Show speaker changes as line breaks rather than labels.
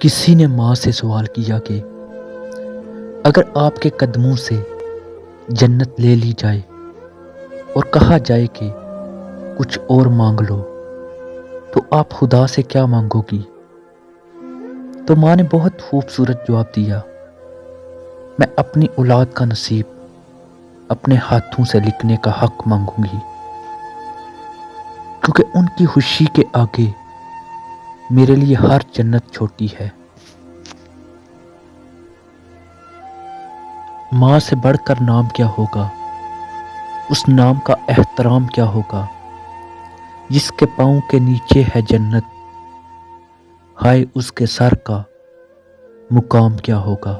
کسی نے ماں سے سوال کیا کہ اگر آپ کے قدموں سے جنت لے لی جائے اور کہا جائے کہ کچھ اور مانگ لو تو آپ خدا سے کیا مانگو گی؟ تو ماں نے بہت خوبصورت جواب دیا، میں اپنی اولاد کا نصیب اپنے ہاتھوں سے لکھنے کا حق مانگوں گی، کیونکہ ان کی خوشی کے آگے میرے لیے ہر جنت چھوٹی ہے۔ ماں سے بڑھ کر نام کیا ہوگا، اس نام کا احترام کیا ہوگا جس کے پاؤں کے نیچے ہے جنت، ہائے اس کے سر کا مقام کیا ہوگا۔